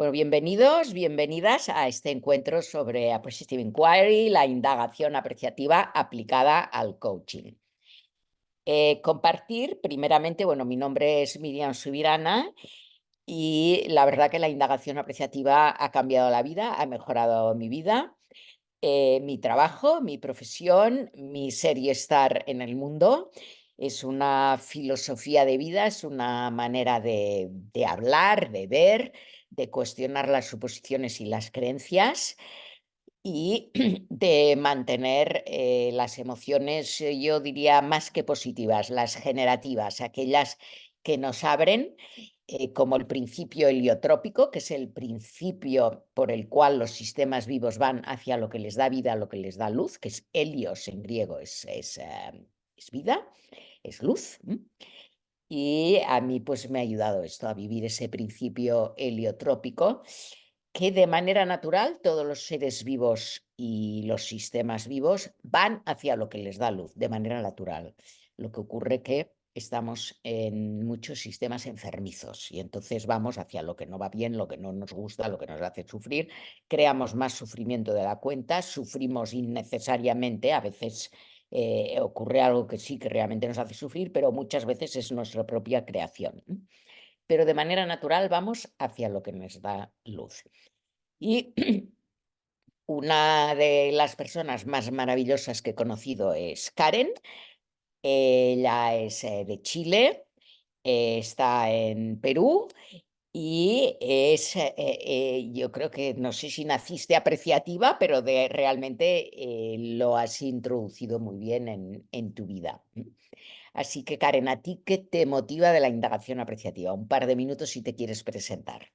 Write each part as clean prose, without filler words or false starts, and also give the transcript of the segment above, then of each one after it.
Bueno, bienvenidos, bienvenidas a este encuentro sobre Appreciative Inquiry, la indagación apreciativa aplicada al coaching. Compartir, primeramente, bueno, mi nombre es Miriam Subirana y la verdad que la indagación apreciativa ha cambiado la vida, ha mejorado mi vida, mi trabajo, mi profesión, mi ser y estar en el mundo. Es una filosofía de vida, es una manera de hablar, de ver, de cuestionar las suposiciones y las creencias y de mantener las emociones, yo diría, más que positivas, las generativas, aquellas que nos abren, como el principio heliotrópico, que es el principio por el cual los sistemas vivos van hacia lo que les da vida, lo que les da luz, que es helios en griego, es vida, es luz. Y a mí pues me ha ayudado esto a vivir ese principio heliotrópico que de manera natural todos los seres vivos y los sistemas vivos van hacia lo que les da luz, de manera natural. Lo que ocurre que estamos en muchos sistemas enfermizos y entonces vamos hacia lo que no va bien, lo que no nos gusta, lo que nos hace sufrir, creamos más sufrimiento de la cuenta, sufrimos innecesariamente, a veces ocurre algo que sí que realmente nos hace sufrir, pero muchas veces es nuestra propia creación. Pero de manera natural vamos hacia lo que nos da luz. Y una de las personas más maravillosas que he conocido es Karen. Ella es de Chile, está en Perú y es, yo creo que, no sé si naciste apreciativa, pero realmente lo has introducido muy bien en tu vida. Así que, Karen, ¿a ti qué te motiva de la indagación apreciativa? Un par de minutos si te quieres presentar.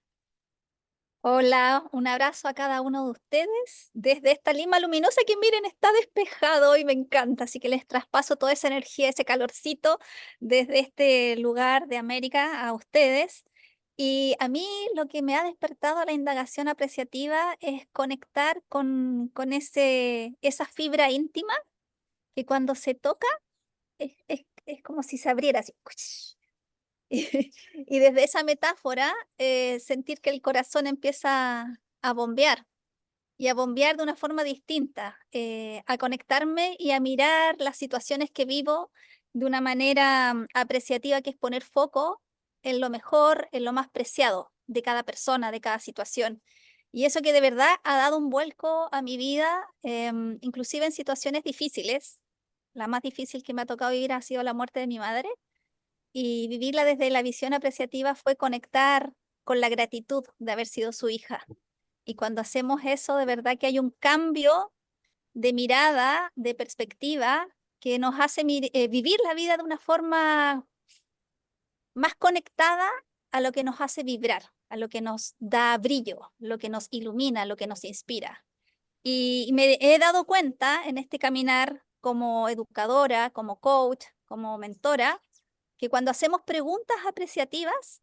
Hola, un abrazo a cada uno de ustedes desde esta Lima luminosa que miren está despejado y me encanta, así que les traspaso toda esa energía, ese calorcito desde este lugar de América a ustedes. Y a mí lo que me ha despertado la indagación apreciativa es conectar con esa fibra íntima que cuando se toca es como si se abriera así. Y desde esa metáfora, sentir que el corazón empieza a bombear y a bombear de una forma distinta, a conectarme y a mirar las situaciones que vivo de una manera apreciativa, que es poner foco en lo mejor, en lo más preciado de cada persona, de cada situación. Y eso que de verdad ha dado un vuelco a mi vida, inclusive en situaciones difíciles. La más difícil que me ha tocado vivir ha sido la muerte de mi madre y vivirla desde la visión apreciativa fue conectar con la gratitud de haber sido su hija. Y cuando hacemos eso, de verdad que hay un cambio de mirada, de perspectiva, que nos hace vivir la vida de una forma más conectada a lo que nos hace vibrar, a lo que nos da brillo, lo que nos ilumina, lo que nos inspira. Y me he dado cuenta en este caminar como educadora, como coach, como mentora, que cuando hacemos preguntas apreciativas,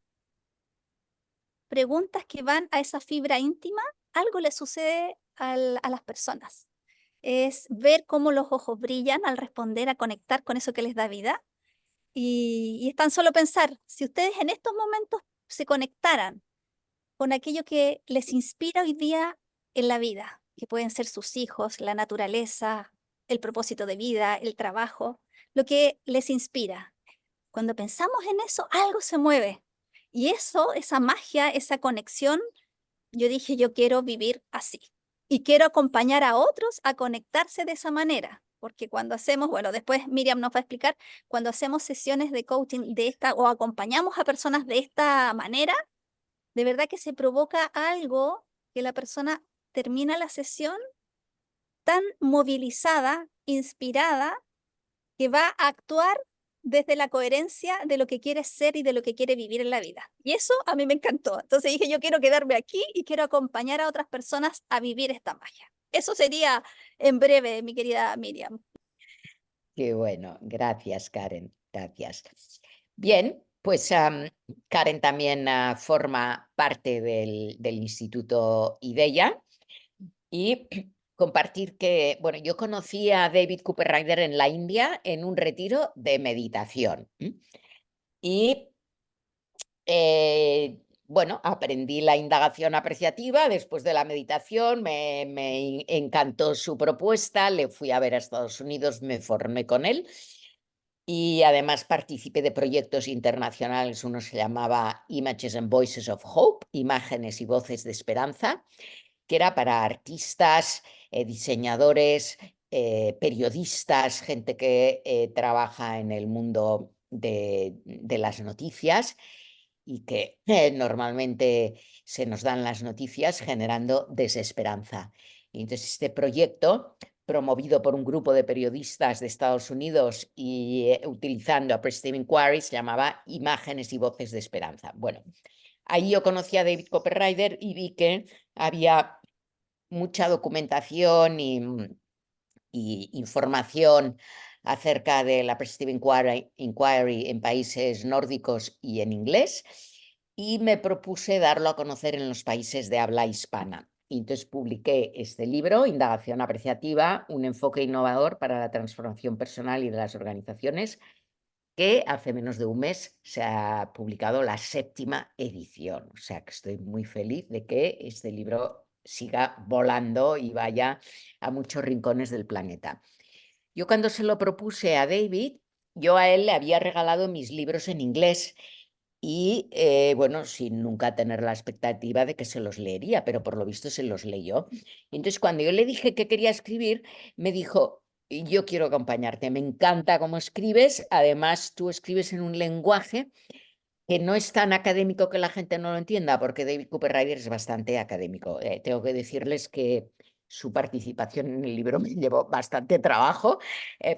preguntas que van a esa fibra íntima, algo le sucede a las personas. Es ver cómo los ojos brillan al responder, a conectar con eso que les da vida. Y es tan solo pensar, si ustedes en estos momentos se conectaran con aquello que les inspira hoy día en la vida, que pueden ser sus hijos, la naturaleza, el propósito de vida, el trabajo, lo que les inspira. Cuando pensamos en eso, algo se mueve. Y eso, esa magia, esa conexión, yo dije, yo quiero vivir así. Y quiero acompañar a otros a conectarse de esa manera. Porque cuando hacemos, bueno, después Miriam nos va a explicar, cuando hacemos sesiones de coaching de esta o acompañamos a personas de esta manera, de verdad que se provoca algo que la persona termina la sesión tan movilizada, inspirada, que va a actuar desde la coherencia de lo que quiere ser y de lo que quiere vivir en la vida. Y eso a mí me encantó. Entonces dije, yo quiero quedarme aquí y quiero acompañar a otras personas a vivir esta magia. Eso sería en breve, mi querida Miriam. Qué bueno, gracias, Karen, gracias. Bien, pues Karen también forma parte del Instituto IDEA y compartir que, bueno, yo conocí a David Cooper Ryder en la India en un retiro de meditación. Y bueno, aprendí la indagación apreciativa después de la meditación, me encantó su propuesta, le fui a ver a Estados Unidos, me formé con él y además participé de proyectos internacionales. Uno se llamaba Images and Voices of Hope, Imágenes y Voces de Esperanza, que era para artistas, diseñadores, periodistas, gente que trabaja en el mundo de las noticias y que normalmente se nos dan las noticias generando desesperanza. Y entonces este proyecto, promovido por un grupo de periodistas de Estados Unidos y utilizando a Prestige Inquiry, se llamaba Imágenes y Voces de Esperanza. Bueno, ahí yo conocí a David Copperrider y vi que había mucha documentación y información acerca de la Prestige Inquiry en países nórdicos y en inglés, y me propuse darlo a conocer en los países de habla hispana. Y entonces publiqué este libro, Indagación Apreciativa, un enfoque innovador para la transformación personal y de las organizaciones, que hace menos de un mes se ha publicado la 7ª edición. O sea que estoy muy feliz de que este libro siga volando y vaya a muchos rincones del planeta. Yo cuando se lo propuse a David, yo a él le había regalado mis libros en inglés y, bueno, sin nunca tener la expectativa de que se los leería, pero por lo visto se los leyó. Y entonces cuando yo le dije que quería escribir, me dijo: yo quiero acompañarte, me encanta cómo escribes, además tú escribes en un lenguaje que no es tan académico que la gente no lo entienda, porque David Copperrider es bastante académico. Tengo que decirles que su participación en el libro me llevó bastante trabajo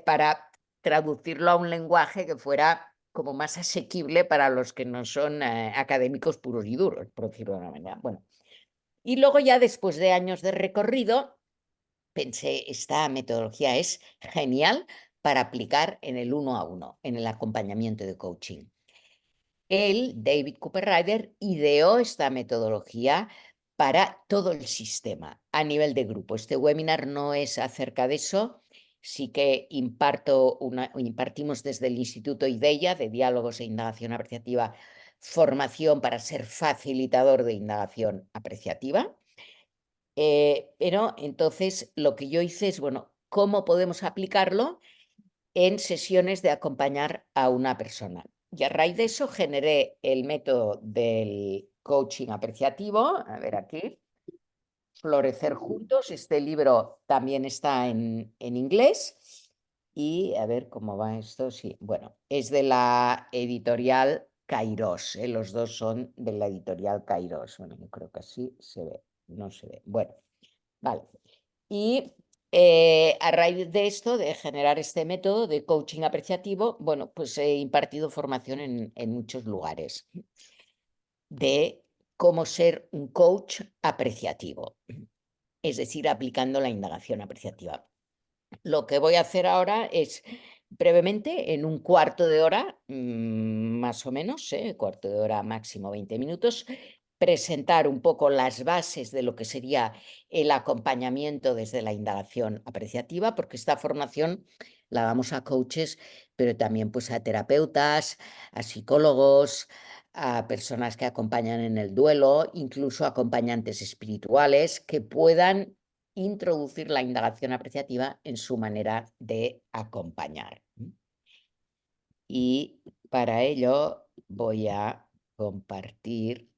para traducirlo a un lenguaje que fuera como más asequible para los que no son académicos puros y duros, por decirlo de una manera. Bueno, y luego ya después de años de recorrido, pensé, esta metodología es genial para aplicar en el 1-a-1, en el acompañamiento de coaching. Él, David Copperrider, ideó esta metodología para todo el sistema a nivel de grupo. Este webinar no es acerca de eso, sí que impartimos desde el Instituto IDEA de Diálogos e Indagación Apreciativa formación para ser facilitador de indagación apreciativa. Pero entonces lo que yo hice es, bueno, ¿cómo podemos aplicarlo en sesiones de acompañar a una persona? Y a raíz de eso generé el método del coaching apreciativo. A ver aquí, Florecer Juntos. Este libro también está en inglés. Y a ver cómo va esto. Sí, bueno, es de la editorial Kairos. Los dos son de la editorial Kairos. Bueno, yo creo que así se ve. No se ve. Bueno, vale. Y a raíz de esto, de generar este método de coaching apreciativo, bueno, pues he impartido formación en muchos lugares de cómo ser un coach apreciativo, es decir, aplicando la indagación apreciativa. Lo que voy a hacer ahora es brevemente, en un cuarto de hora, más o menos, cuarto de hora máximo 20 minutos, presentar un poco las bases de lo que sería el acompañamiento desde la indagación apreciativa, porque esta formación la damos a coaches, pero también pues a terapeutas, a psicólogos, a personas que acompañan en el duelo, incluso acompañantes espirituales que puedan introducir la indagación apreciativa en su manera de acompañar. Y para ello voy a compartir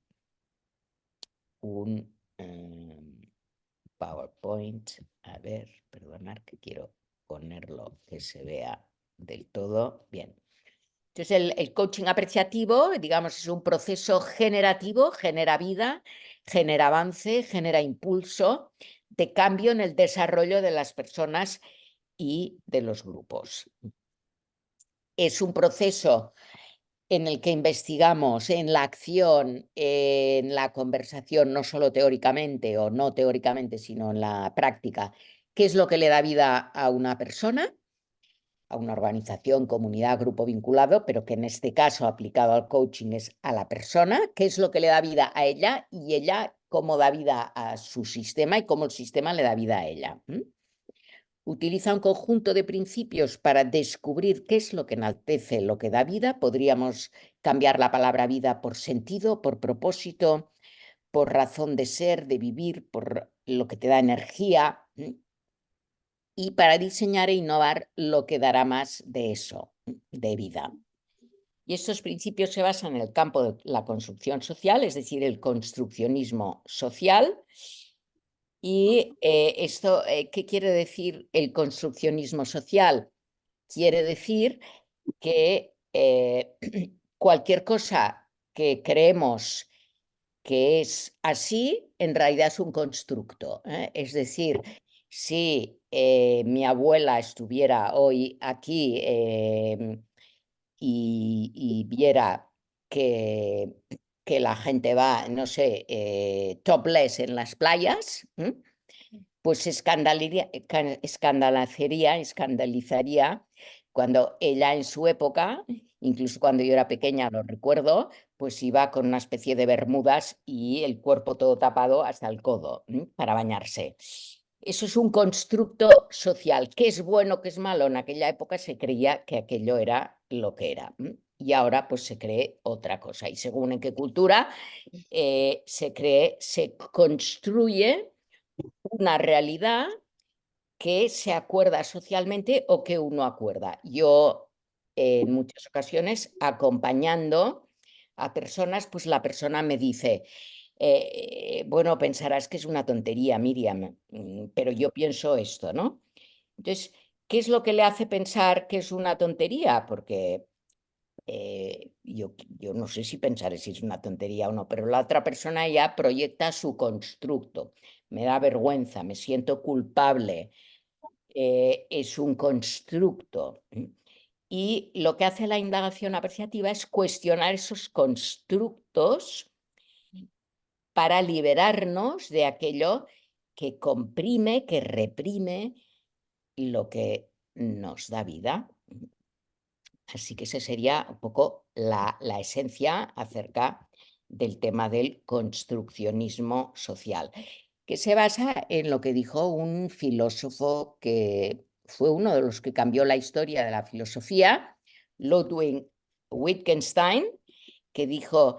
un PowerPoint. A ver, perdonad que quiero ponerlo que se vea del todo bien. Entonces, el coaching apreciativo, digamos, es un proceso generativo, genera vida, genera avance, genera impulso de cambio en el desarrollo de las personas y de los grupos. Es un proceso en el que investigamos en la acción, en la conversación, no solo teóricamente o no teóricamente, sino en la práctica, qué es lo que le da vida a una persona, a una organización, comunidad, grupo vinculado, pero que en este caso aplicado al coaching es a la persona, qué es lo que le da vida a ella y ella cómo da vida a su sistema y cómo el sistema le da vida a ella. utiliza un conjunto de principios para descubrir qué es lo que enaltece, lo que da vida. Podríamos cambiar la palabra vida por sentido, por propósito, por razón de ser, de vivir, por lo que te da energía, y para diseñar e innovar lo que dará más de eso, de vida. Y estos principios se basan en el campo de la construcción social, es decir, el construccionismo social. Y esto, ¿qué quiere decir el construccionismo social? Quiere decir que cualquier cosa que creemos que es así, en realidad es un constructo. Es decir, si mi abuela estuviera hoy aquí y viera que la gente va, no sé, topless en las playas, pues se escandalizaría cuando ella en su época, incluso cuando yo era pequeña, lo recuerdo, pues iba con una especie de bermudas y el cuerpo todo tapado hasta el codo para bañarse. Eso es un constructo social. ¿Qué es bueno, qué es malo? En aquella época se creía que aquello era lo que era. Y ahora pues se cree otra cosa. Y según en qué cultura se construye una realidad que se acuerda socialmente o que uno acuerda. Yo, en muchas ocasiones, acompañando a personas, pues la persona me dice, bueno, pensarás que es una tontería, Miriam, pero yo pienso esto, ¿no? Entonces, ¿qué es lo que le hace pensar que es una tontería? Porque yo no sé si pensaré si es una tontería o no, pero la otra persona ya proyecta su constructo. Me da vergüenza, me siento culpable, es un constructo. Y lo que hace la indagación apreciativa es cuestionar esos constructos para liberarnos de aquello que comprime, que reprime lo que nos da vida. Así que esa sería un poco la esencia acerca del tema del construccionismo social, que se basa en lo que dijo un filósofo que fue uno de los que cambió la historia de la filosofía, Ludwig Wittgenstein, que dijo,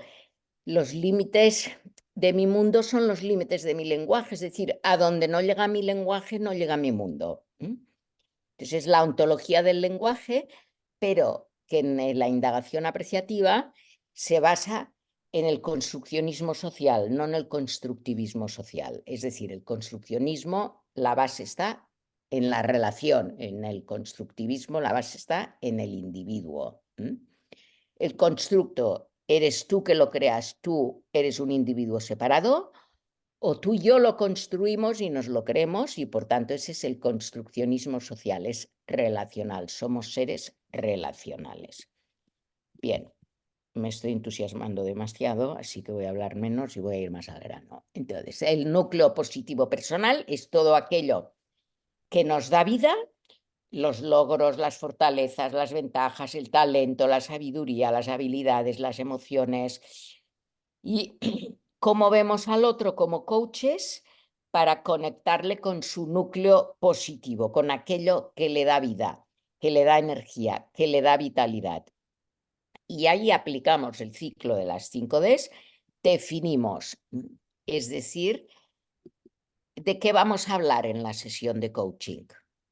los límites de mi mundo son los límites de mi lenguaje, es decir, a donde no llega mi lenguaje, no llega mi mundo. Entonces es la ontología del lenguaje, pero que en la indagación apreciativa se basa en el construccionismo social, no en el constructivismo social. Es decir, el construccionismo, la base está en la relación, en el constructivismo la base está en el individuo. El constructo, ¿eres tú que lo creas? ¿Tú eres un individuo separado? O tú y yo lo construimos y nos lo creemos y por tanto ese es el construccionismo social, es relacional, somos seres relacionales. Bien, me estoy entusiasmando demasiado, así que voy a hablar menos y voy a ir más al grano. Entonces, el núcleo positivo personal es todo aquello que nos da vida, los logros, las fortalezas, las ventajas, el talento, la sabiduría, las habilidades, las emociones y cómo vemos al otro como coaches para conectarle con su núcleo positivo, con aquello que le da vida, que le da energía, que le da vitalidad. Y ahí aplicamos el ciclo de las 5Ds, definimos, es decir, ¿de qué vamos a hablar en la sesión de coaching?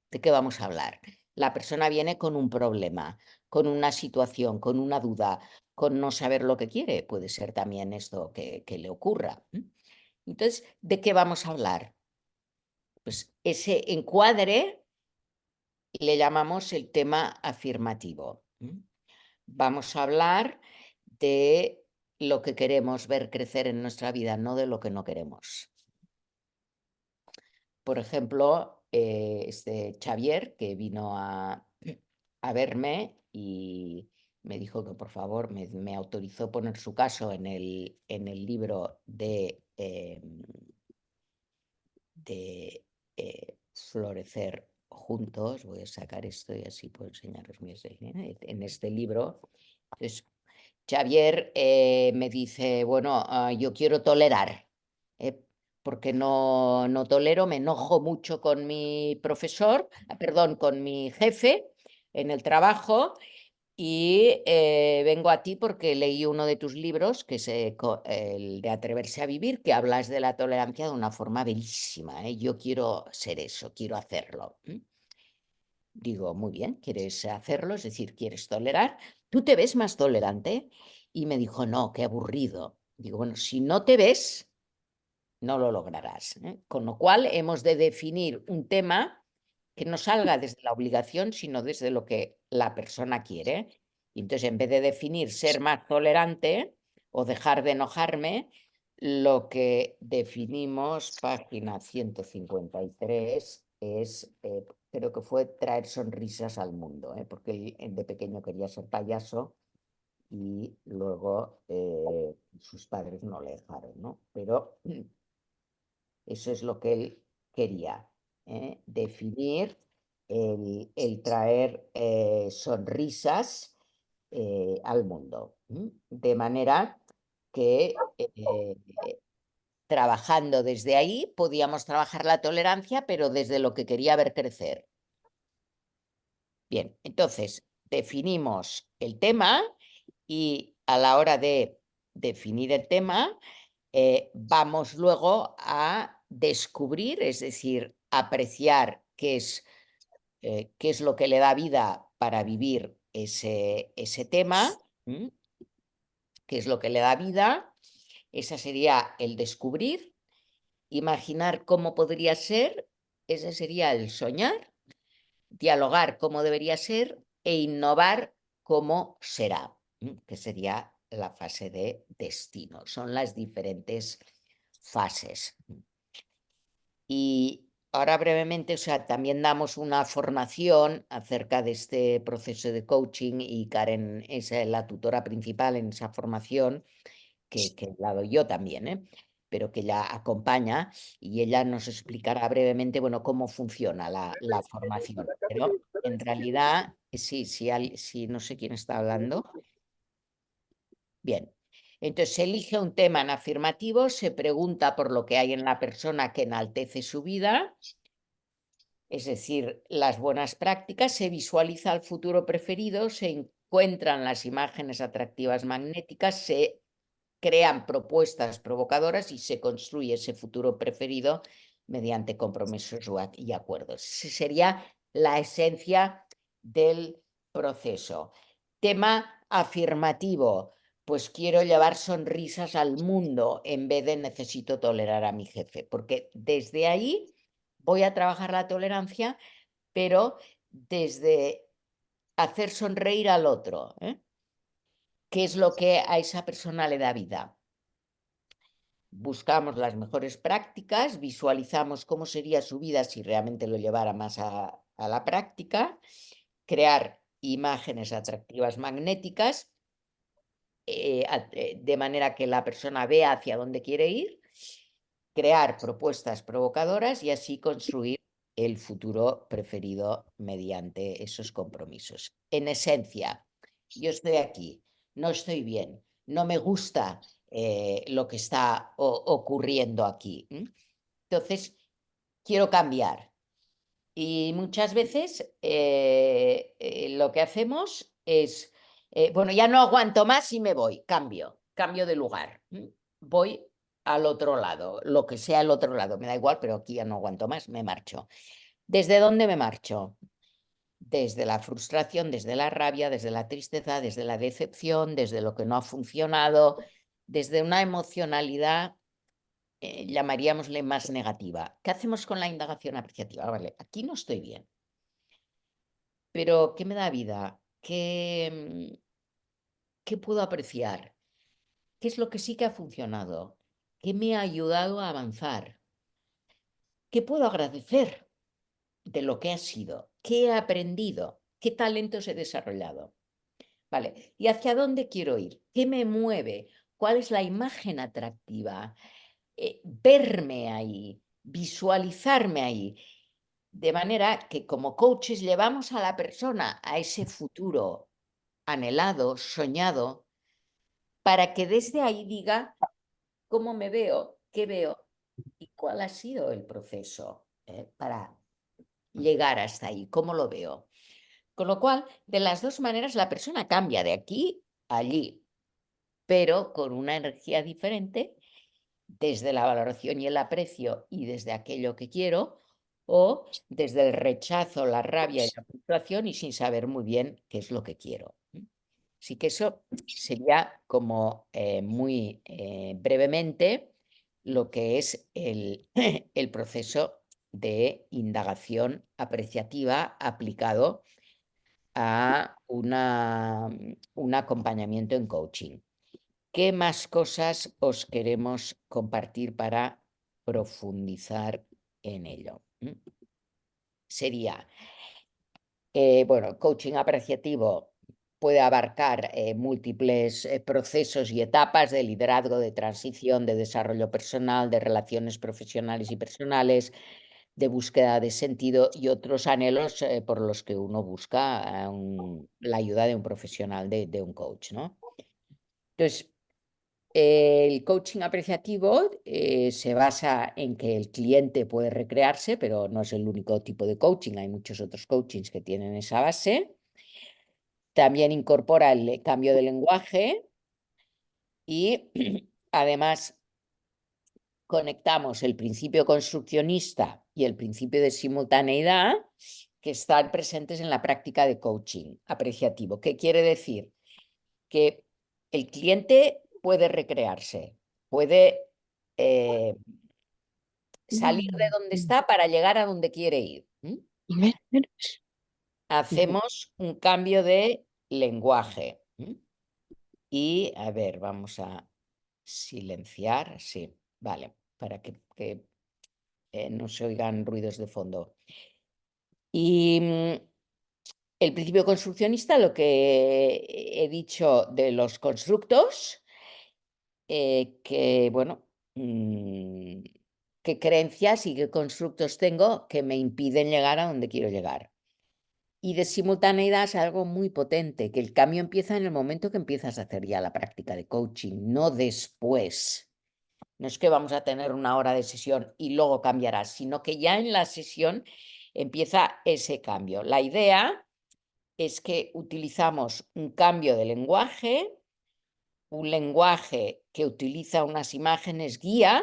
¿De qué vamos a hablar? La persona viene con un problema, con una situación, con una duda, con no saber lo que quiere. Puede ser también esto que le ocurra. Entonces, ¿de qué vamos a hablar? Pues ese encuadre le llamamos el tema afirmativo. Vamos a hablar de lo que queremos ver crecer en nuestra vida, no de lo que no queremos. Por ejemplo, este Xavier, que vino a verme y me dijo que por favor me autorizó poner su caso en el libro de Florecer Juntos. Voy a sacar esto y así puedo enseñaros en este libro. Entonces, Xavier me dice, bueno, yo quiero tolerar. porque no tolero, me enojo mucho con mi profesor, perdón, con mi jefe en el trabajo. Y vengo a ti porque leí uno de tus libros, que es el de Atreverse a Vivir, que hablas de la tolerancia de una forma bellísima, ¿eh? Yo quiero ser eso, quiero hacerlo. Digo, muy bien, ¿quieres hacerlo? Es decir, ¿quieres tolerar? ¿Tú te ves más tolerante? Y me dijo, no, qué aburrido. Digo, bueno, si no te ves, no lo lograrás, ¿eh? Con lo cual hemos de definir un tema que no salga desde la obligación, sino desde lo que la persona quiere. Y entonces, en vez de definir ser más tolerante o dejar de enojarme, lo que definimos, página 153, es, creo que fue traer sonrisas al mundo, porque él de pequeño quería ser payaso y luego sus padres no le dejaron, ¿no? Pero eso es lo que él quería, definir el traer sonrisas al mundo. De manera que trabajando desde ahí podíamos trabajar la tolerancia, pero desde lo que quería ver crecer. Bien, entonces definimos el tema y a la hora de definir el tema, vamos luego a descubrir, es decir, apreciar qué es lo que le da vida para vivir ese tema, qué es lo que le da vida. Ese sería el descubrir, imaginar cómo podría ser, ese sería el soñar, dialogar cómo debería ser e innovar cómo será, que sería la fase de destino. Son las diferentes fases. Y ahora brevemente, o sea, también damos una formación acerca de este proceso de coaching y Karen es la tutora principal en esa formación, que la doy yo también, pero que ella acompaña y ella nos explicará brevemente, bueno, cómo funciona la formación. Pero en realidad, sí, si no sé quién está hablando. Bien. Entonces se elige un tema en afirmativo, se pregunta por lo que hay en la persona que enaltece su vida, es decir, las buenas prácticas, se visualiza el futuro preferido, se encuentran las imágenes atractivas magnéticas, se crean propuestas provocadoras y se construye ese futuro preferido mediante compromisos y acuerdos. Esa sería la esencia del proceso. Tema afirmativo, pues quiero llevar sonrisas al mundo en vez de necesito tolerar a mi jefe, porque desde ahí voy a trabajar la tolerancia, pero desde hacer sonreír al otro, ¿qué es lo que a esa persona le da vida? Buscamos las mejores prácticas, visualizamos cómo sería su vida si realmente lo llevara más a la práctica, crear imágenes atractivas magnéticas, de manera que la persona vea hacia dónde quiere ir, crear propuestas provocadoras y así construir el futuro preferido mediante esos compromisos. En esencia, yo estoy aquí, no estoy bien, no me gusta lo que está ocurriendo aquí. Entonces, quiero cambiar. Y muchas veces lo que hacemos es, bueno, ya no aguanto más y me voy, cambio de lugar. Voy al otro lado, lo que sea el otro lado, me da igual, pero aquí ya no aguanto más, me marcho. ¿Desde dónde me marcho? Desde la frustración, desde la rabia, desde la tristeza, desde la decepción, desde lo que no ha funcionado, desde una emocionalidad, llamaríamosle más negativa. ¿Qué hacemos con la indagación apreciativa? Vale, aquí no estoy bien, pero ¿qué me da vida? ¿Qué puedo apreciar? ¿Qué es lo que sí que ha funcionado? ¿Qué me ha ayudado a avanzar? ¿Qué puedo agradecer de lo que ha sido? ¿Qué he aprendido? ¿Qué talentos he desarrollado? Vale, ¿y hacia dónde quiero ir? ¿Qué me mueve? ¿Cuál es la imagen atractiva? Verme ahí, visualizarme ahí. De manera que como coaches llevamos a la persona a ese futuro anhelado, soñado, para que desde ahí diga cómo me veo, qué veo y cuál ha sido el proceso para llegar hasta ahí, cómo lo veo. Con lo cual, de las dos maneras, la persona cambia de aquí a allí, pero con una energía diferente, desde la valoración y el aprecio y desde aquello que quiero, o desde el rechazo, la rabia y la frustración y sin saber muy bien qué es lo que quiero. Así que eso sería como muy brevemente lo que es el proceso de indagación apreciativa aplicado a un acompañamiento en coaching. ¿Qué más cosas os queremos compartir para profundizar en ello? Sería, bueno, coaching apreciativo puede abarcar múltiples procesos y etapas de liderazgo, de transición, de desarrollo personal, de relaciones profesionales y personales, de búsqueda de sentido y otros anhelos por los que uno busca la ayuda de un profesional, de un coach, ¿no? Entonces, el coaching apreciativo se basa en que el cliente puede recrearse, pero no es el único tipo de coaching, hay muchos otros coachings que tienen esa base. También incorpora el cambio de lenguaje y además conectamos el principio construccionista y el principio de simultaneidad que están presentes en la práctica de coaching apreciativo. ¿Qué quiere decir? Que el cliente puede recrearse, puede salir de donde está para llegar a donde quiere ir. Hacemos un cambio de lenguaje. Y, a ver, vamos a silenciar, sí, vale, para que no se oigan ruidos de fondo. Y el principio construccionista, lo que he dicho de los constructos, que, bueno, qué creencias y qué constructos tengo que me impiden llegar a donde quiero llegar. Y de simultaneidad es algo muy potente, que el cambio empieza en el momento que empiezas a hacer ya la práctica de coaching, no después. No es que vamos a tener una hora de sesión y luego cambiarás, sino que ya en la sesión empieza ese cambio. La idea es que utilizamos un cambio de lenguaje, un lenguaje que utiliza unas imágenes guía,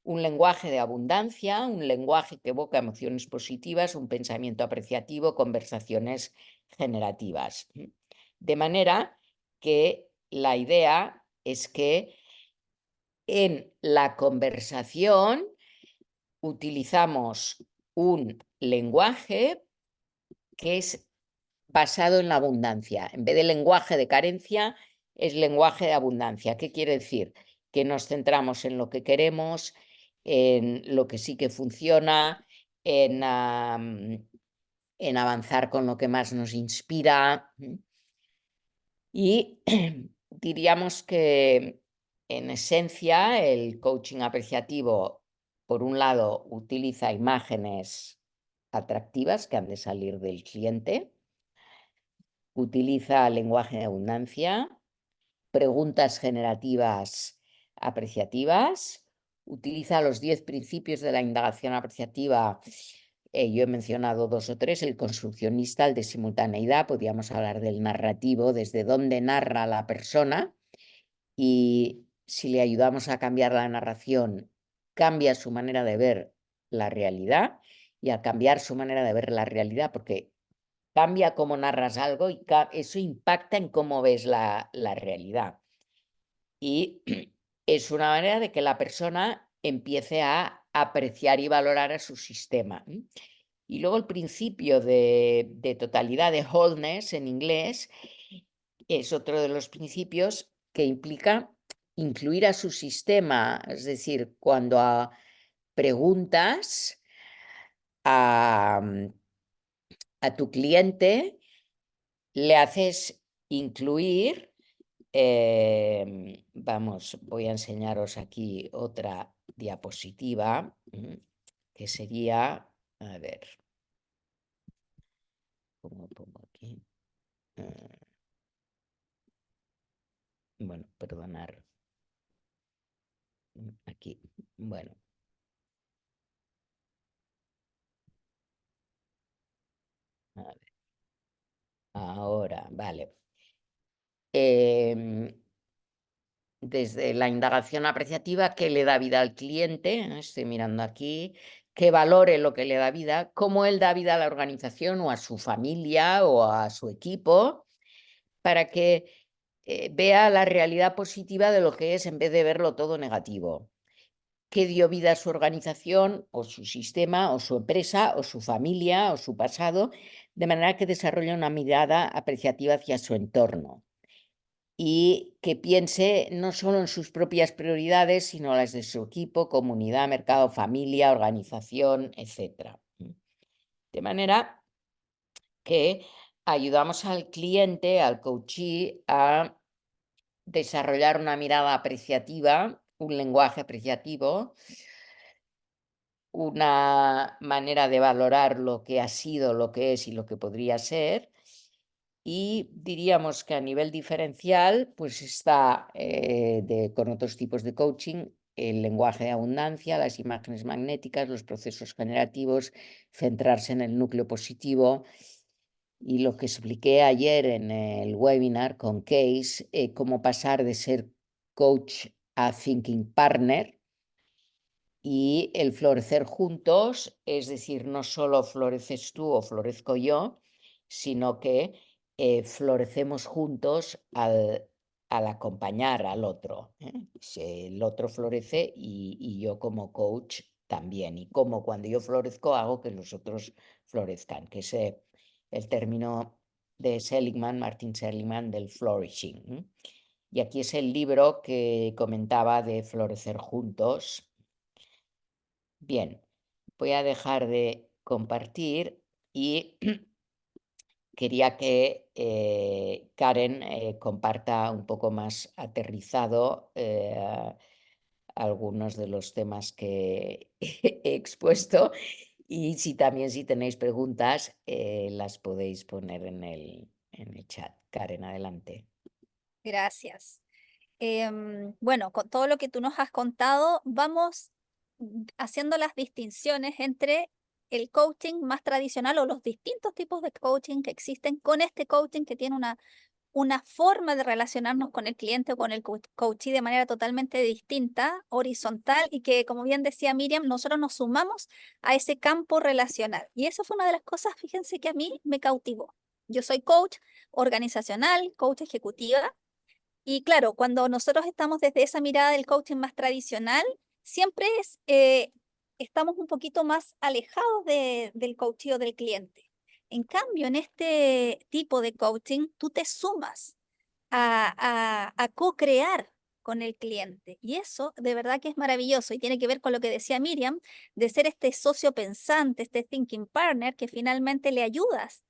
un lenguaje de abundancia, un lenguaje que evoca emociones positivas, un pensamiento apreciativo, conversaciones generativas. De manera que la idea es que en la conversación utilizamos un lenguaje que es basado en la abundancia. En vez de lenguaje de carencia, es lenguaje de abundancia. ¿Qué quiere decir? Que nos centramos en lo que queremos, en lo que sí que funciona, en avanzar con lo que más nos inspira. Y diríamos que, en esencia, el coaching apreciativo, por un lado, utiliza imágenes atractivas que han de salir del cliente, utiliza lenguaje de abundancia, preguntas generativas apreciativas, utiliza los 10 principios de la indagación apreciativa. Yo he mencionado 2 o 3, el construccionista, el de simultaneidad, podríamos hablar del narrativo, desde dónde narra la persona, y si le ayudamos a cambiar la narración, cambia su manera de ver la realidad, y al cambiar su manera de ver la realidad, porque cambia cómo narras algo y eso impacta en cómo ves la realidad. Y es una manera de que la persona empiece a apreciar y valorar a su sistema. Y luego el principio de totalidad, de wholeness en inglés, es otro de los principios que implica incluir a su sistema. Es decir, cuando preguntas a tu cliente, le haces incluir. Vamos, voy a enseñaros aquí otra diapositiva, que sería, a ver, ¿cómo pongo aquí? Bueno, perdonar, aquí, bueno. Ahora, vale. Em, Desde la indagación apreciativa, ¿qué le da vida al cliente? Estoy mirando aquí, que valore lo que le da vida, cómo él da vida a la organización o a su familia o a su equipo, para que vea la realidad positiva de lo que es en vez de verlo todo negativo. ¿Qué dio vida a su organización o su sistema o su empresa o su familia o su pasado? De manera que desarrolle una mirada apreciativa hacia su entorno y que piense no solo en sus propias prioridades, sino las de su equipo, comunidad, mercado, familia, organización, etcétera. De manera que ayudamos al cliente, al coachee, a desarrollar una mirada apreciativa, un lenguaje apreciativo, una manera de valorar lo que ha sido, lo que es y lo que podría ser. Y diríamos que a nivel diferencial, pues está con otros tipos de coaching, el lenguaje de abundancia, las imágenes magnéticas, los procesos generativos, centrarse en el núcleo positivo. Y lo que expliqué ayer en el webinar con Case, cómo pasar de ser coach a thinking partner. Y el florecer juntos, es decir, no solo floreces tú o florezco yo, sino que florecemos juntos al acompañar al otro. El otro florece y yo como coach también. Y como cuando yo florezco hago que los otros florezcan, que es el término de Seligman, Martin Seligman, del flourishing. Y aquí es el libro que comentaba de florecer juntos. Bien, voy a dejar de compartir y quería que Karen comparta un poco más aterrizado algunos de los temas que he expuesto y si tenéis preguntas las podéis poner en el chat. Karen, adelante. Gracias. Bueno, con todo lo que tú nos has contado, vamos haciendo las distinciones entre el coaching más tradicional o los distintos tipos de coaching que existen con este coaching que tiene una forma de relacionarnos con el cliente o con el coachee de manera totalmente distinta, horizontal, y que, como bien decía Miriam, nosotros nos sumamos a ese campo relacional. Y eso fue una de las cosas, fíjense, que a mí me cautivó. Yo soy coach organizacional, coach ejecutiva, y claro, cuando nosotros estamos desde esa mirada del coaching más tradicional, siempre estamos un poquito más alejados del coaching del cliente. En cambio, en este tipo de coaching, tú te sumas a co-crear con el cliente. Y eso de verdad que es maravilloso y tiene que ver con lo que decía Miriam, de ser este socio pensante, este thinking partner, que finalmente le ayudas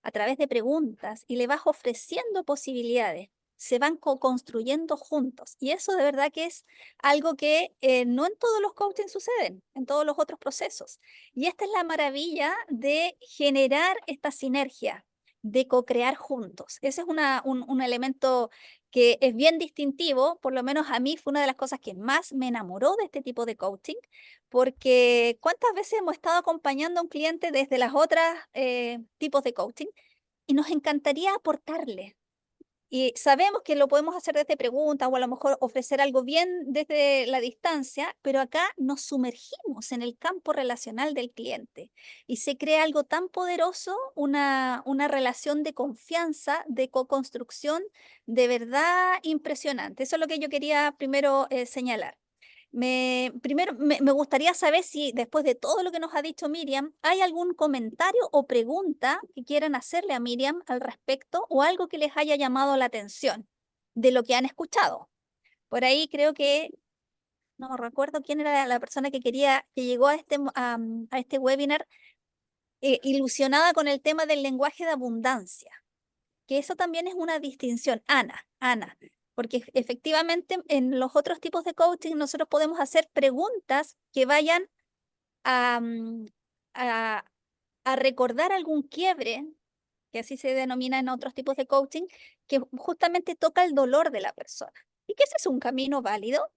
a través de preguntas y le vas ofreciendo posibilidades. Se van co-construyendo juntos. Y eso de verdad que es algo que no en todos los coaching suceden, en todos los otros procesos. Y esta es la maravilla de generar esta sinergia, de co-crear juntos. Ese es un elemento que es bien distintivo, por lo menos a mí fue una de las cosas que más me enamoró de este tipo de coaching, porque ¿cuántas veces hemos estado acompañando a un cliente desde las otras tipos de coaching y nos encantaría aportarle? Y sabemos que lo podemos hacer desde preguntas o a lo mejor ofrecer algo bien desde la distancia, pero acá nos sumergimos en el campo relacional del cliente y se crea algo tan poderoso, una relación de confianza, de co-construcción, de verdad impresionante. Eso es lo que yo quería primero señalar. Primero, me gustaría saber si después de todo lo que nos ha dicho Miriam, hay algún comentario o pregunta que quieran hacerle a Miriam al respecto o algo que les haya llamado la atención de lo que han escuchado. Por ahí creo que, no recuerdo quién era la persona que llegó a este webinar ilusionada con el tema del lenguaje de abundancia, que eso también es una distinción. Ana, porque efectivamente en los otros tipos de coaching nosotros podemos hacer preguntas que vayan a, a, a recordar algún quiebre, que así se denomina en otros tipos de coaching, que justamente toca el dolor de la persona. Y que ese es un camino válido.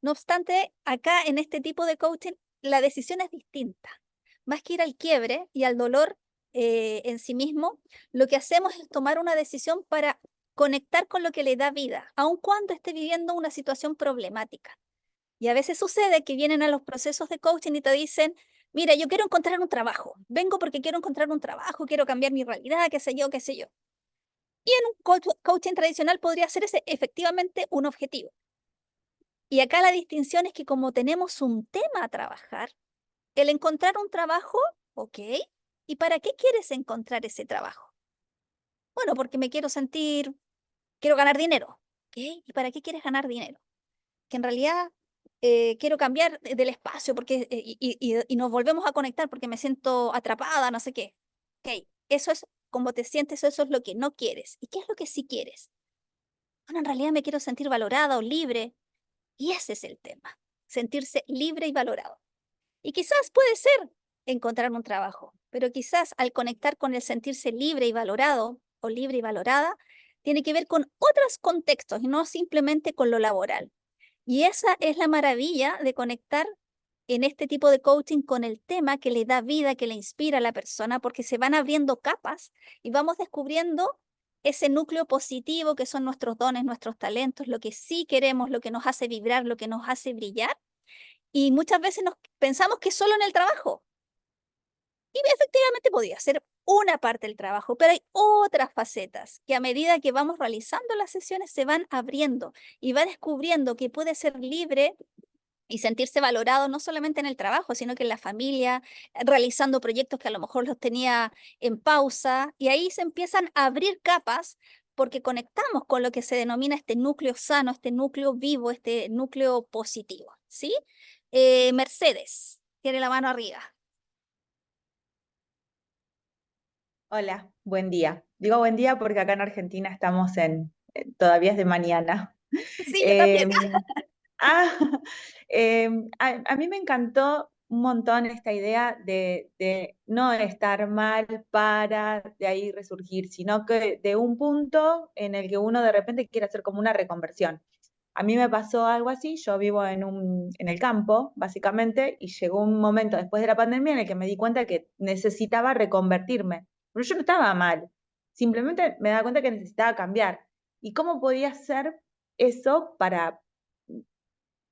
No obstante, acá en este tipo de coaching la decisión es distinta. Más que ir al quiebre y al dolor, en sí mismo, lo que hacemos es tomar una decisión para conectar con lo que le da vida, aun cuando esté viviendo una situación problemática. Y a veces sucede que vienen a los procesos de coaching y te dicen, mira, yo quiero encontrar un trabajo, vengo porque quiero encontrar un trabajo, quiero cambiar mi realidad, qué sé yo, qué sé yo. Y en un coaching tradicional podría ser ese efectivamente un objetivo. Y acá la distinción es que como tenemos un tema a trabajar, el encontrar un trabajo, ok, ¿y para qué quieres encontrar ese trabajo? Bueno, porque me quiero sentir, quiero ganar dinero, ¿ok? ¿Y para qué quieres ganar dinero? Que en realidad quiero cambiar del espacio porque, y nos volvemos a conectar porque me siento atrapada, no sé qué. Ok, eso es como te sientes, eso es lo que no quieres. ¿Y qué es lo que sí quieres? Bueno, en realidad me quiero sentir valorada o libre. Y ese es el tema, sentirse libre y valorado. Y quizás puede ser encontrar un trabajo, pero quizás al conectar con el sentirse libre y valorado o libre y valorada, tiene que ver con otros contextos y no simplemente con lo laboral. Y esa es la maravilla de conectar en este tipo de coaching con el tema que le da vida, que le inspira a la persona, porque se van abriendo capas y vamos descubriendo ese núcleo positivo que son nuestros dones, nuestros talentos, lo que sí queremos, lo que nos hace vibrar, lo que nos hace brillar. Y muchas veces nos pensamos que es solo en el trabajo. Y efectivamente podría ser una parte del trabajo, pero hay otras facetas que a medida que vamos realizando las sesiones se van abriendo y va descubriendo que puede ser libre y sentirse valorado no solamente en el trabajo, sino que en la familia, realizando proyectos que a lo mejor los tenía en pausa, y ahí se empiezan a abrir capas porque conectamos con lo que se denomina este núcleo sano, este núcleo vivo, este núcleo positivo, ¿sí? Mercedes, tiene la mano arriba. Hola, buen día. Digo buen día porque acá en Argentina estamos todavía es de mañana. Sí, yo también. Em, ah, a mí me encantó un montón esta idea de no estar mal para de ahí resurgir, sino que de un punto en el que uno de repente quiere hacer como una reconversión. A mí me pasó algo así, yo vivo en el campo, básicamente, y llegó un momento después de la pandemia en el que me di cuenta que necesitaba reconvertirme. Pero yo no estaba mal, simplemente me daba cuenta que necesitaba cambiar. ¿Y cómo podía hacer eso para...?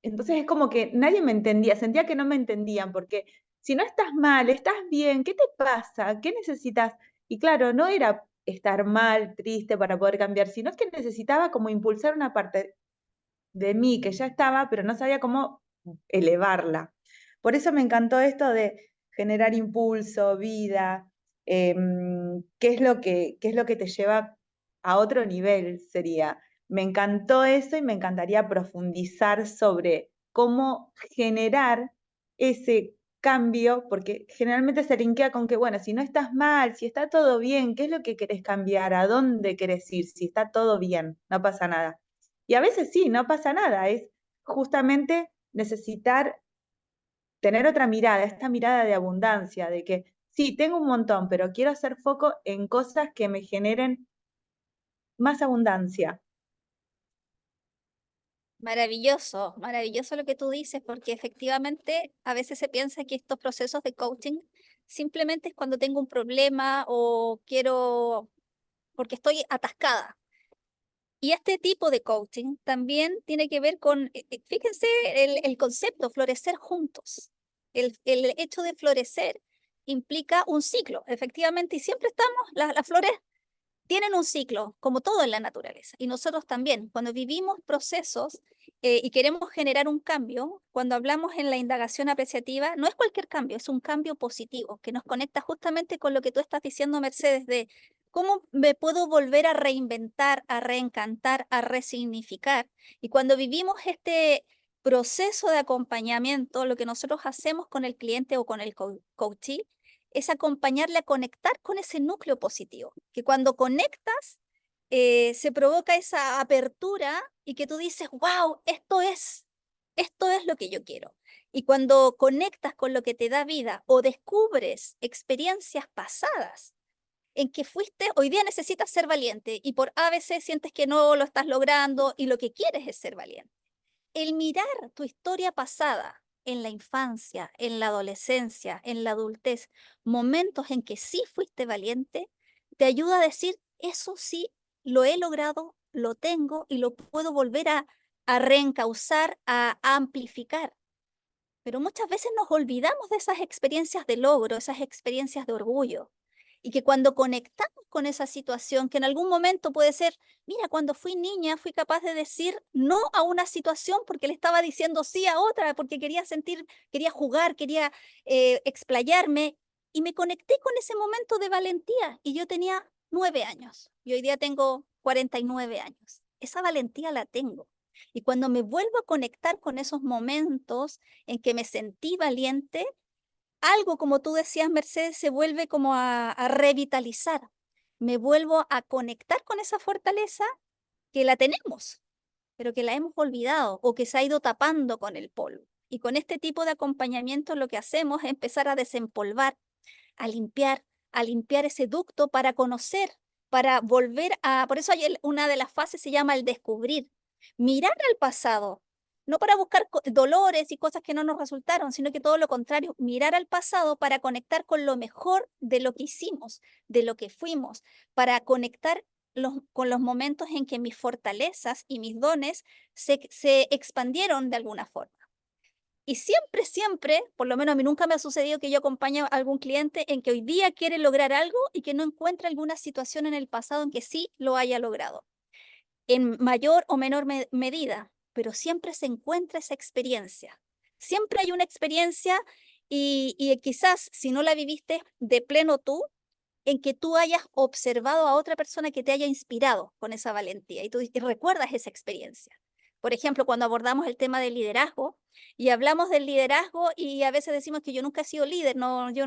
Entonces es como que nadie me entendía, sentía que no me entendían, porque si no estás mal, estás bien, ¿qué te pasa? ¿Qué necesitas? Y claro, no era estar mal, triste para poder cambiar, sino que necesitaba como impulsar una parte de mí que ya estaba, pero no sabía cómo elevarla. Por eso me encantó esto de generar impulso, vida, qué es lo que te lleva a otro nivel, sería. Me encantó eso y me encantaría profundizar sobre cómo generar ese cambio, porque generalmente se linkea con que, bueno, si no estás mal, si está todo bien, ¿qué es lo que querés cambiar? ¿A dónde querés ir? Si está todo bien, no pasa nada. Y a veces sí, no pasa nada, es justamente necesitar tener otra mirada, esta mirada de abundancia, de que sí, tengo un montón, pero quiero hacer foco en cosas que me generen más abundancia. Maravilloso, maravilloso lo que tú dices, porque efectivamente a veces se piensa que estos procesos de coaching simplemente es cuando tengo un problema o quiero, porque estoy atascada. Y este tipo de coaching también tiene que ver con, fíjense el concepto, florecer juntos. El hecho de florecer implica un ciclo, efectivamente, y siempre estamos, las flores tienen un ciclo, como todo en la naturaleza. Y nosotros también, cuando vivimos procesos y queremos generar un cambio, cuando hablamos en la indagación apreciativa, no es cualquier cambio, es un cambio positivo que nos conecta justamente con lo que tú estás diciendo, Mercedes, de cómo me puedo volver a reinventar, a reencantar, a resignificar. Y cuando vivimos este proceso de acompañamiento, lo que nosotros hacemos con el cliente o con el coachee es acompañarle a conectar con ese núcleo positivo, que cuando conectas se provoca esa apertura y que tú dices, wow, esto es lo que yo quiero. Y cuando conectas con lo que te da vida o descubres experiencias pasadas en que fuiste, hoy día necesitas ser valiente y por ABC sientes que no lo estás logrando y lo que quieres es ser valiente. El mirar tu historia pasada en la infancia, en la adolescencia, en la adultez, momentos en que sí fuiste valiente, te ayuda a decir, eso sí, lo he logrado, lo tengo y lo puedo volver a reencauzar, a amplificar. Pero muchas veces nos olvidamos de esas experiencias de logro, esas experiencias de orgullo. Y que cuando conectamos con esa situación, que en algún momento puede ser, mira, cuando fui niña fui capaz de decir no a una situación porque le estaba diciendo sí a otra, porque quería sentir, quería jugar, quería explayarme. Y me conecté con ese momento de valentía. Y yo tenía 9 años. Y hoy día tengo 49 años. Esa valentía la tengo. Y cuando me vuelvo a conectar con esos momentos en que me sentí valiente, algo, como tú decías, Mercedes, se vuelve como a revitalizar. Me vuelvo a conectar con esa fortaleza que la tenemos, pero que la hemos olvidado o que se ha ido tapando con el polvo. Y con este tipo de acompañamiento lo que hacemos es empezar a desempolvar, a limpiar ese ducto para conocer, para volver a... Por eso una de las fases se llama el descubrir. Mirar al pasado, no para buscar dolores y cosas que no nos resultaron, sino que todo lo contrario, mirar al pasado para conectar con lo mejor de lo que hicimos, de lo que fuimos, para conectar con los momentos en que mis fortalezas y mis dones se expandieron de alguna forma. Y siempre, siempre, por lo menos a mí nunca me ha sucedido que yo acompañe a algún cliente en que hoy día quiere lograr algo y que no encuentra alguna situación en el pasado en que sí lo haya logrado, en mayor o menor medida, pero siempre se encuentra esa experiencia. Siempre hay una experiencia y quizás si no la viviste de pleno tú, en que tú hayas observado a otra persona que te haya inspirado con esa valentía y tú y recuerdas esa experiencia. Por ejemplo, cuando abordamos el tema del liderazgo y hablamos del liderazgo y a veces decimos que yo nunca he sido líder, no, yo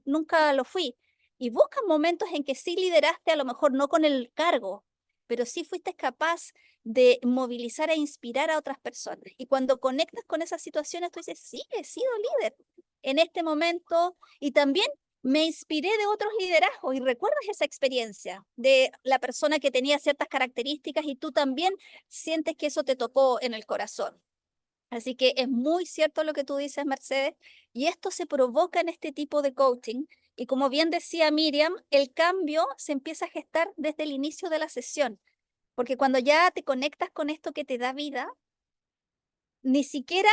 nunca lo fui. Y buscan momentos en que sí lideraste, a lo mejor no con el cargo, pero sí fuiste capaz de movilizar e inspirar a otras personas. Y cuando conectas con esas situaciones, tú dices, sí, he sido líder en este momento y también me inspiré de otros liderazgos y recuerdas esa experiencia de la persona que tenía ciertas características y tú también sientes que eso te tocó en el corazón. Así que es muy cierto lo que tú dices, Mercedes, y esto se provoca en este tipo de coaching. Y como bien decía Miriam, el cambio se empieza a gestar desde el inicio de la sesión, porque cuando ya te conectas con esto que te da vida, ni siquiera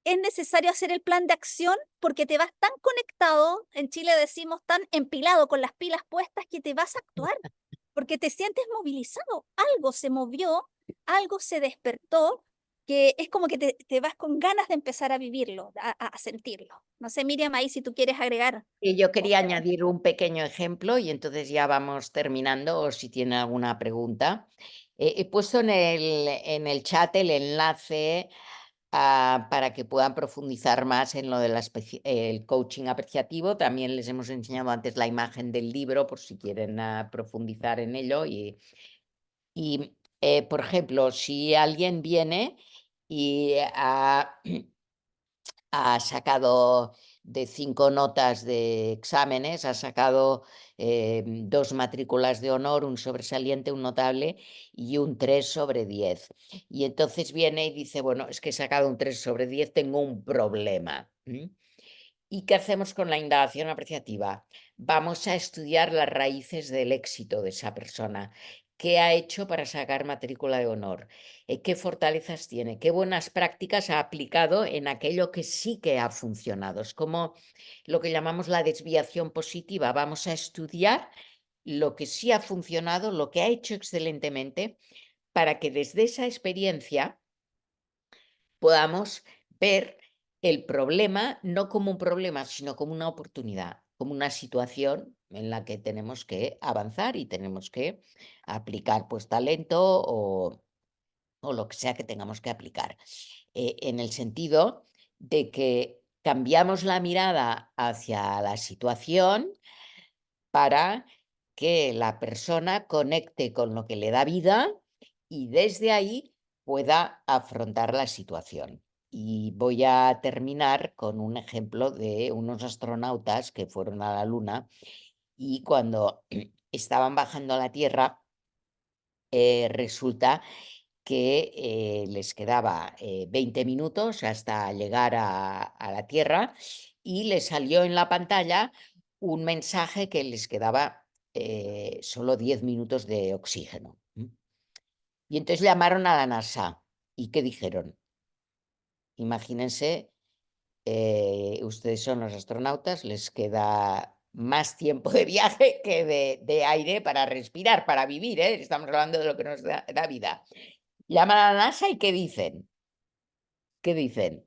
es necesario hacer el plan de acción porque te vas tan conectado, en Chile decimos tan empilado con las pilas puestas que te vas a actuar, porque te sientes movilizado, algo se movió, algo se despertó, que es como que te vas con ganas de empezar a vivirlo, a sentirlo. No sé, Miriam, ahí si tú quieres agregar. Y yo quería añadir un pequeño ejemplo y entonces ya vamos terminando o si tiene alguna pregunta. He puesto en el chat el enlace para que puedan profundizar más en lo del el coaching apreciativo. También les hemos enseñado antes la imagen del libro por si quieren profundizar en ello. Por ejemplo, si alguien viene y ha sacado de 5 notas de exámenes, ha sacado 2 matrículas de honor, un sobresaliente, un notable y un 3/10. Y entonces viene y dice, bueno, es que he sacado un 3/10, tengo un problema. ¿Y qué hacemos con la indagación apreciativa? Vamos a estudiar las raíces del éxito de esa persona. ¿Qué ha hecho para sacar matrícula de honor? ¿Qué fortalezas tiene? ¿Qué buenas prácticas ha aplicado en aquello que sí que ha funcionado? Es como lo que llamamos la desviación positiva. Vamos a estudiar lo que sí ha funcionado, lo que ha hecho excelentemente, para que desde esa experiencia podamos ver el problema no como un problema, sino como una oportunidad, como una situación en la que tenemos que avanzar y tenemos que aplicar pues talento o lo que sea que tengamos que aplicar. En el sentido de que cambiamos la mirada hacia la situación para que la persona conecte con lo que le da vida y desde ahí pueda afrontar la situación. Y voy a terminar con un ejemplo de unos astronautas que fueron a la Luna y cuando estaban bajando a la Tierra, resulta que les quedaba 20 minutos hasta llegar a la Tierra y les salió en la pantalla un mensaje que les quedaba solo 10 minutos de oxígeno. Y entonces llamaron a la NASA. ¿Y qué dijeron? Imagínense, ustedes son los astronautas, les queda más tiempo de viaje que de aire para respirar, para vivir, ¿eh? Estamos hablando de lo que nos da vida. Llaman a la NASA y ¿qué dicen? ¿Qué dicen?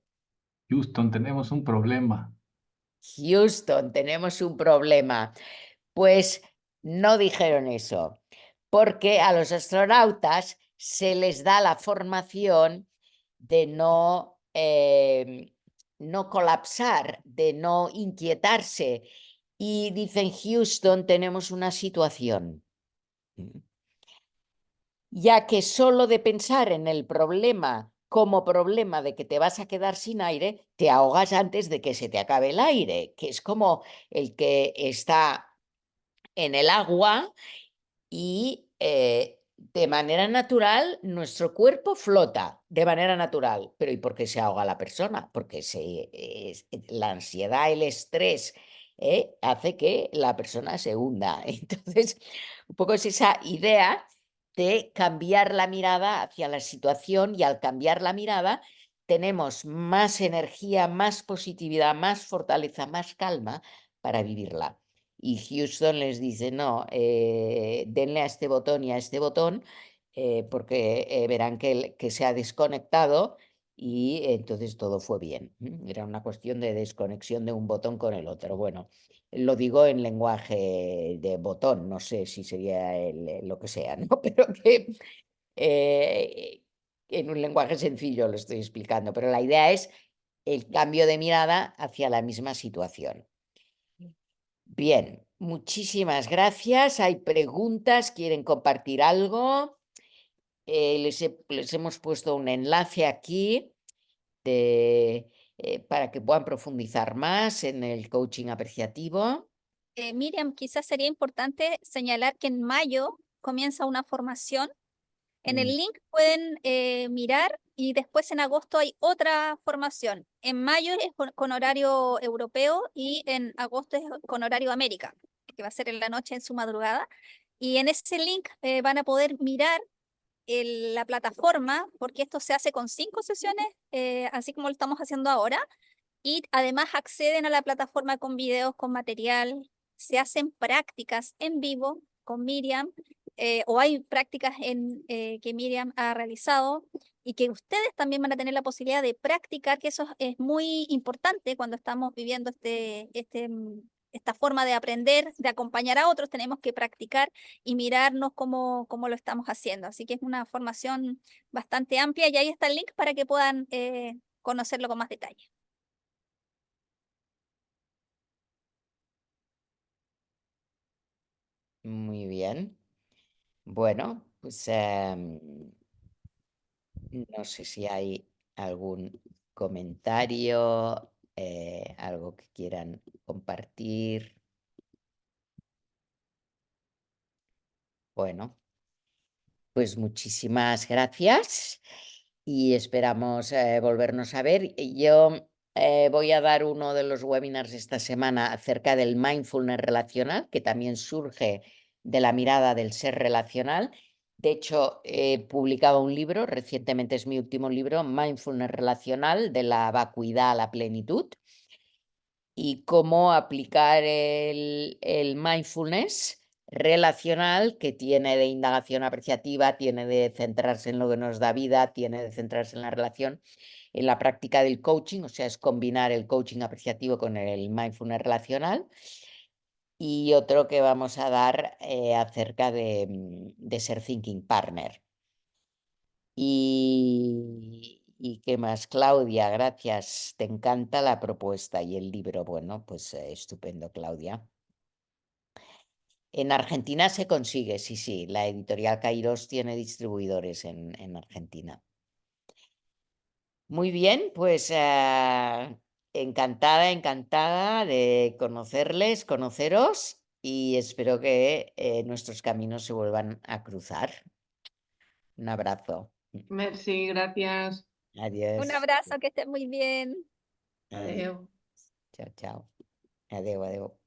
Houston, tenemos un problema. Houston, tenemos un problema. Pues no dijeron eso, porque a los astronautas se les da la formación de no colapsar, de no inquietarse. Y dicen, Houston, tenemos una situación. Ya que solo de pensar en el problema como problema de que te vas a quedar sin aire, te ahogas antes de que se te acabe el aire, que es como el que está en el agua y de manera natural nuestro cuerpo flota de manera natural. Pero ¿y por qué se ahoga la persona? Porque la ansiedad, el estrés hace que la persona se hunda. Entonces, un poco es esa idea de cambiar la mirada hacia la situación y al cambiar la mirada tenemos más energía, más positividad, más fortaleza, más calma para vivirla. Y Houston les dice, no, denle a este botón y a este botón, porque verán que se ha desconectado y entonces todo fue bien. Era una cuestión de desconexión de un botón con el otro. Bueno, lo digo en lenguaje de botón, no sé si sería lo que sea, ¿no? Pero que en un lenguaje sencillo lo estoy explicando, pero la idea es el cambio de mirada hacia la misma situación. Bien, muchísimas gracias. ¿Hay preguntas? ¿Quieren compartir algo? Les hemos puesto un enlace aquí para que puedan profundizar más en el coaching apreciativo. Miriam, quizás sería importante señalar que en mayo comienza una formación. En el link pueden mirar y después en agosto hay otra formación. En mayo es con horario europeo y en agosto es con horario América, que va a ser en la noche en su madrugada. Y en ese link van a poder mirar la plataforma, porque esto se hace con 5 sesiones, así como lo estamos haciendo ahora. Y además acceden a la plataforma con videos, con material, se hacen prácticas en vivo con Miriam, o hay prácticas que Miriam ha realizado y que ustedes también van a tener la posibilidad de practicar, que eso es muy importante cuando estamos viviendo esta forma de aprender, de acompañar a otros, tenemos que practicar y mirarnos cómo lo estamos haciendo. Así que es una formación bastante amplia y ahí está el link para que puedan conocerlo con más detalle. Muy bien. Bueno, pues no sé si hay algún comentario, algo que quieran compartir. Bueno, pues muchísimas gracias y esperamos volvernos a ver. Yo voy a dar uno de los webinars esta semana acerca del mindfulness relacional, que también surge de la mirada del ser relacional. De hecho, he publicado un libro, recientemente es mi último libro, Mindfulness relacional, de la vacuidad a la plenitud, y cómo aplicar el mindfulness relacional, que tiene de indagación apreciativa, tiene de centrarse en lo que nos da vida, tiene de centrarse en la relación, en la práctica del coaching, o sea, es combinar el coaching apreciativo con el mindfulness relacional. Y otro que vamos a dar acerca de ser thinking partner. ¿Y qué más? Claudia, gracias. Te encanta la propuesta y el libro. Bueno, pues estupendo, Claudia. En Argentina se consigue, sí, sí. La editorial Kairos tiene distribuidores en Argentina. Muy bien, pues encantada, encantada de conocerles, conoceros y espero que nuestros caminos se vuelvan a cruzar. Un abrazo. Merci, gracias. Adiós. Un abrazo, que estés muy bien. Adiós. Adeu. Chao, chao. Adeu, adeu.